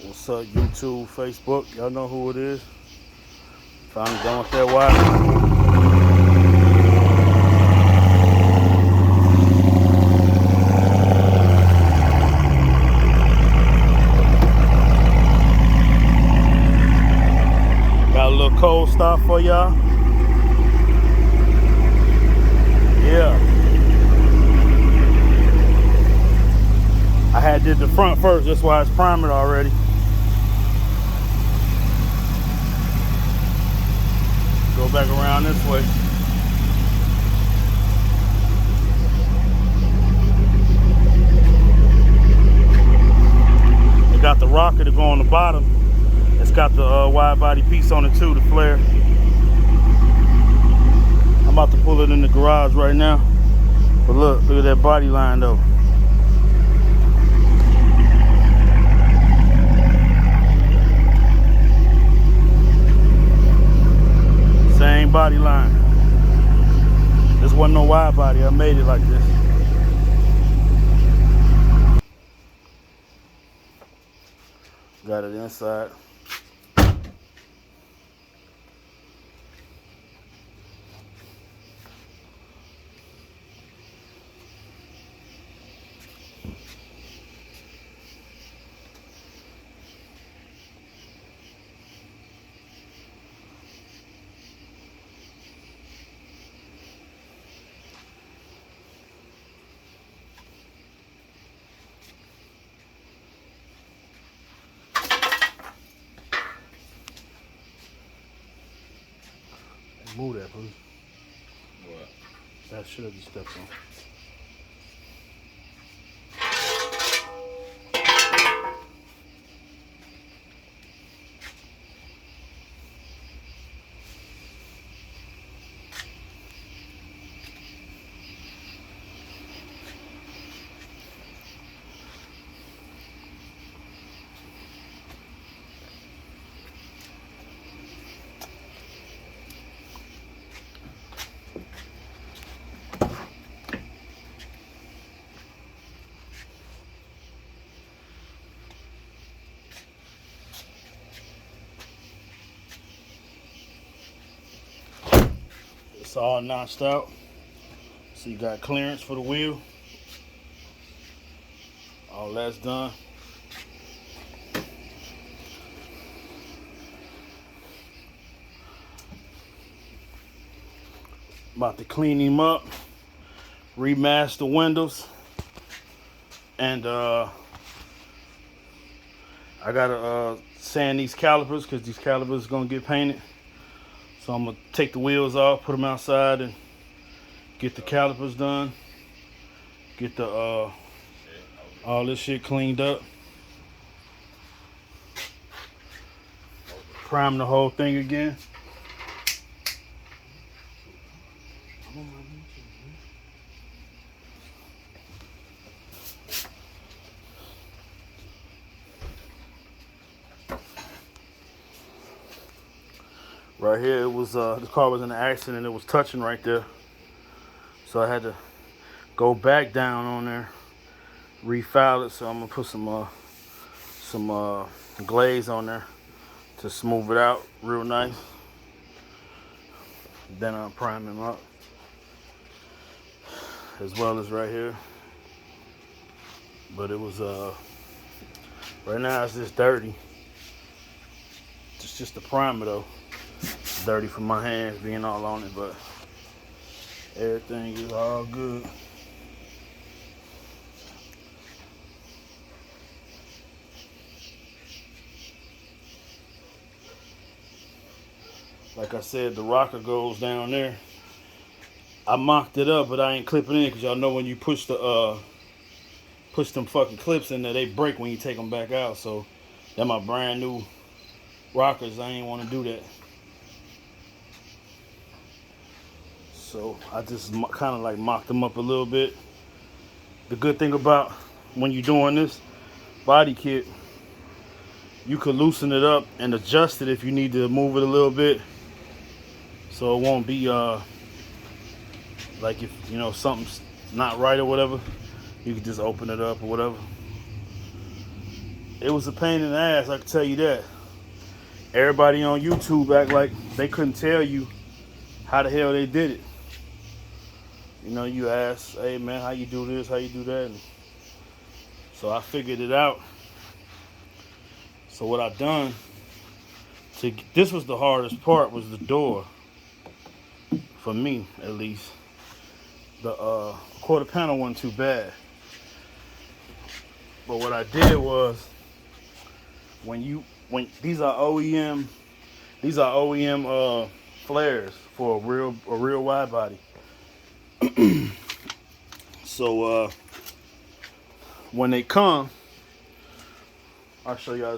What's up, YouTube, Facebook? Y'all know who it is. Finally done with that wire. Got a little cold start for y'all. Yeah. I had did the front first, that's why it's primed already. Go back around this way. It got the rocker to go on the bottom. It's got the wide body piece on it too, the flare. I'm about to pull it in the garage right now. But look at that body line though. Same body line. This wasn't no wide body. I made it like this. Got it inside. Move that, please. What? That should have just stepped on. It's all notched out. So you got clearance for the wheel. All that's done. About to clean him up, remask the windows, and I gotta sand these calipers because these calipers are gonna get painted. So I'm gonna take the wheels off, put them outside, and get the calipers done. Get the all this shit cleaned up. Prime the whole thing again. Right here, it was the car was in an accident. It was touching right there, so I had to go back down on there, refile it. So I'm gonna put some glaze on there to smooth it out real nice. Then I'll prime him up, as well as right here. But it was right now it's just dirty. It's just the primer though. Dirty from my hands being all on it, but everything is all good. Like I said, the rocker goes down there. I mocked it up, but I ain't clipping in because y'all know when you push the push them fucking clips in there, they break when you take them back out. So they're my brand new rockers. I ain't want to do that. So I just kind of like mocked them up a little bit. The good thing about when you're doing this body kit, you could loosen it up and adjust it if you need to move it a little bit. So it won't be like if you know something's not right or whatever, you can just open it up or whatever. it was a pain in the ass, I can tell you that. Everybody on YouTube act like they couldn't tell you how the hell they did it. You know, you ask, hey man, how you do this, how you do that? And so I figured it out. So what I done, this was the hardest part, was the door. For me, at least. The quarter panel wasn't too bad. But what I did was, when these are OEM flares for a real wide body. So when they come, I'll show y'all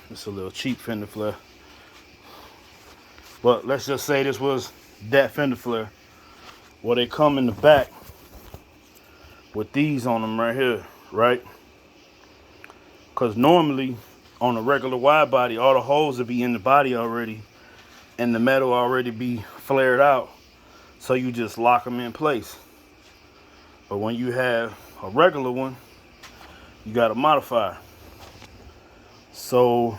this a little cheap fender flare. But let's just say this was that fender flare. Well, they come in the back with these on them right here, right? Because normally on a regular wide body, all the holes would be in the body already and the metal already be flared out, so you just lock them in place. But when you have a regular one, you got to modify. So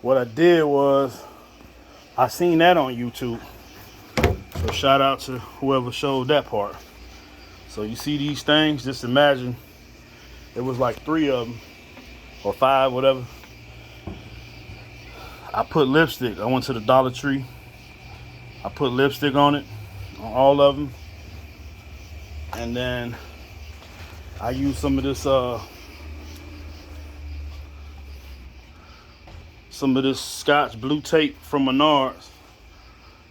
what I did was, I seen that on YouTube. So shout out to whoever showed that part. So you see these things, just imagine it was like 3 of them or 5, whatever. I put lipstick. I went to the Dollar Tree. I put lipstick on it, on all of them. And then I used some of this Scotch blue tape from Menards,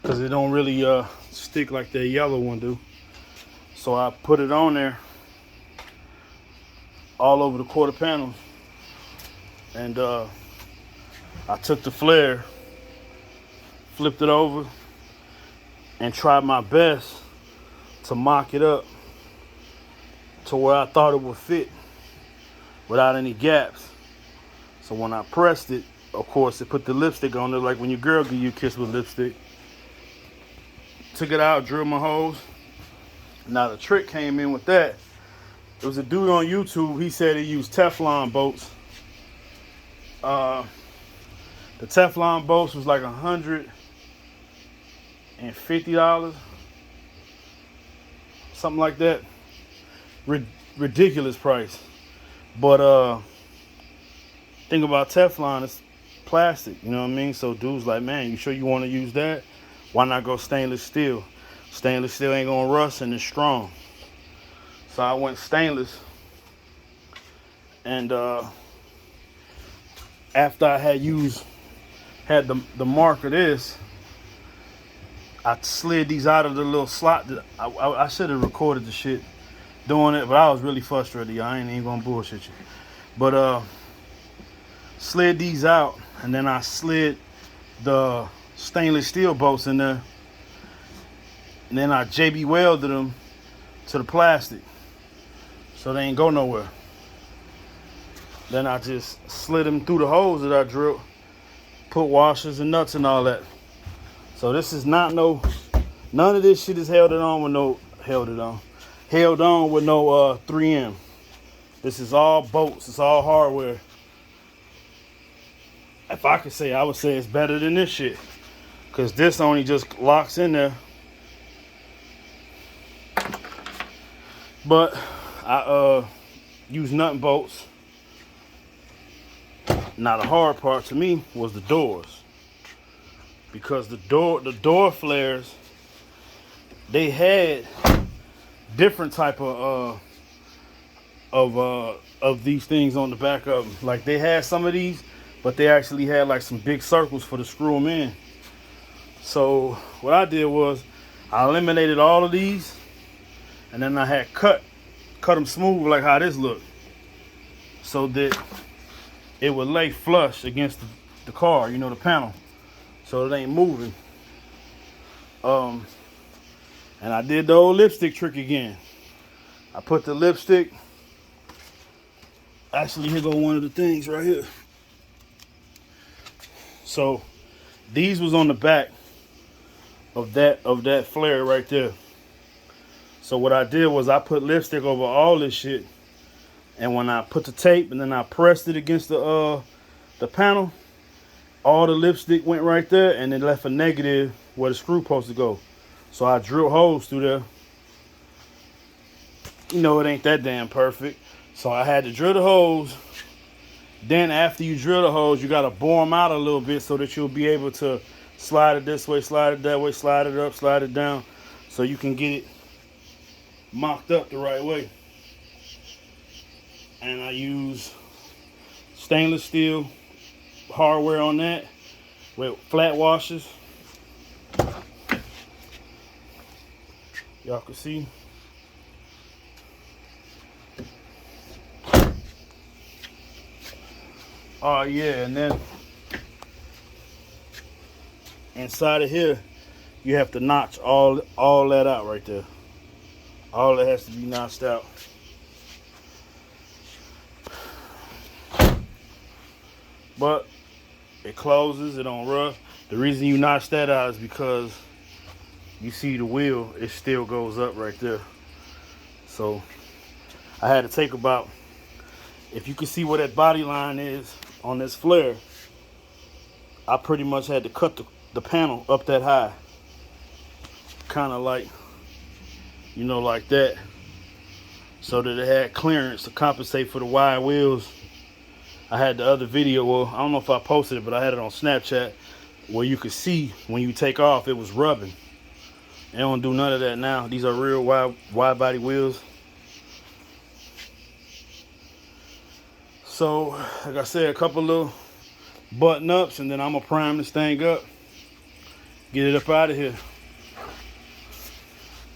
because it don't really stick like that yellow one do. So I put it on there all over the quarter panels, and I took the flare, flipped it over, and tried my best to mock it up to where I thought it would fit without any gaps. So when I pressed it, of course, it put the lipstick on there, like when your girl give you a kiss with lipstick. Took it out, drilled my holes. Now the trick came in with that. There was a dude on YouTube, he said he used Teflon bolts. The Teflon bolts was like $150, something like that. Ridiculous price. But thing about Teflon, it's plastic, you know what I mean? So dude's like, man, you sure you want to use that? Why not go stainless steel? Stainless steel ain't gonna rust and it's strong. So I went stainless, and after I had the mark of this, I slid these out of the little slot. That I should have recorded the shit doing it, but I was really frustrated. I ain't even gonna bullshit you. But slid these out, and then I slid the stainless steel bolts in there, and then I JB welded them to the plastic so they ain't go nowhere. Then I just slid them through the holes that I drilled, put washers and nuts and all that. So this is not none of this shit is held on with no 3M. This is all bolts, it's all hardware. If I could say, I would say it's better than this shit, because this only just locks in there. But I use nut and bolts. Now the hard part to me was the doors, because the door flares, they had different type of these things on the back of them. Like they had some of these, but they actually had like some big circles for to screw them in. So what I did was I eliminated all of these, and then I had cut them smooth like how this looked, so that it would lay flush against the car, you know, the panel, so it ain't moving. And I did the old lipstick trick again. I put the lipstick, actually here go one of the things right here. So these was on the back of that flare right there. So what I did was I put lipstick over all this shit, And when I put the tape and then I pressed it against the panel, all the lipstick went right there, and it left a negative where the screw supposed to go. So I drilled holes through there. You know, it ain't that damn perfect. So I had to drill the holes. Then after you drill the holes, you got to bore them out a little bit so that you'll be able to slide it this way, slide it that way, slide it up, slide it down, so you can get it mocked up the right way. And I use stainless steel hardware on that with flat washers. Y'all can see. Oh yeah, and then inside of here, you have to notch all that out right there. All that has to be notched out. But it closes, it don't rust. The reason you notch that out is because you see the wheel, it still goes up right there. So I had to take about, if you can see where that body line is on this flare, I pretty much had to cut the panel up that high. Kind of like, you know, like that. So that it had clearance to compensate for the wide wheels. I had the other video, well, I don't know if I posted it, but I had it on Snapchat, where you could see when you take off, it was rubbing. They don't do none of that now. These are real wide body wheels. So, like I said, a couple little button ups, and then I'm gonna prime this thing up, get it up out of here.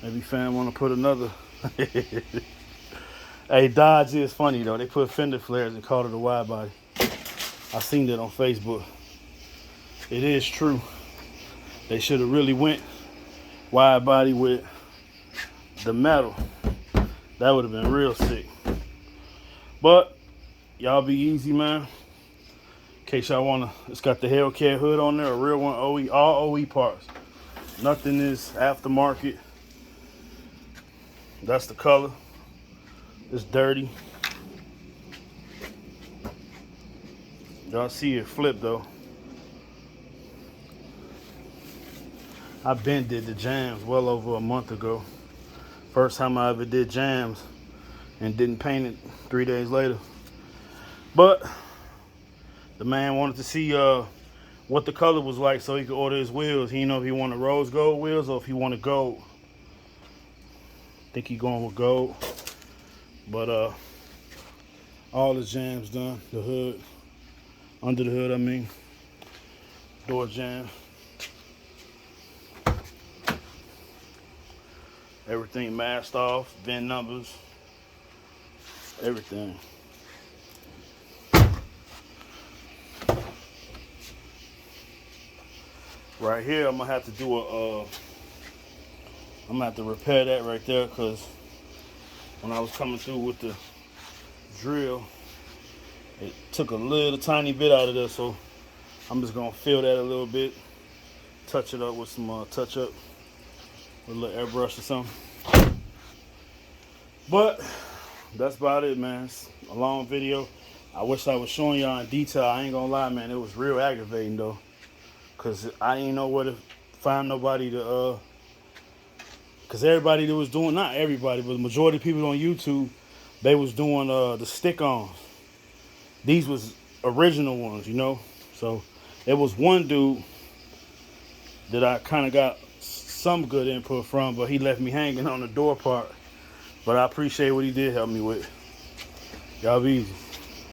Maybe fam wanna put another. Hey, Dodge is funny though. They put fender flares and called it a wide body. I seen that on Facebook. It is true. They should have really went wide body with the metal. That would have been real sick. But y'all be easy, man. In case y'all wanna, it's got the Hellcat hood on there, a real one, OE, all OE parts. Nothing is aftermarket. That's the color. It's dirty. Y'all see it flip though. I been did the jams well over a month ago. First time I ever did jams and didn't paint it 3 days later. But the man wanted to see what the color was like so he could order his wheels. He didn't know if he wanted rose gold wheels or if he wanted gold. I think he going with gold. But all the jams done. The hood, under the hood I mean, door jam. Everything masked off, VIN numbers, everything. Right here, I'm gonna have to do I'm gonna have to repair that right there, because when I was coming through with the drill, it took a little tiny bit out of there, so I'm just gonna fill that a little bit, touch it up with some touch up with a little airbrush or something. But that's about it, man. It's a long video. I wish I was showing y'all in detail. I ain't gonna lie, man, it was real aggravating though, because I didn't know where to find nobody to because everybody that was doing, not everybody, but the majority of people on YouTube, they was doing the stick-ons. These was original ones, you know. So it was one dude that I kind of got some good input from, but he left me hanging on the door part. But I appreciate what he did help me with. Y'all be easy.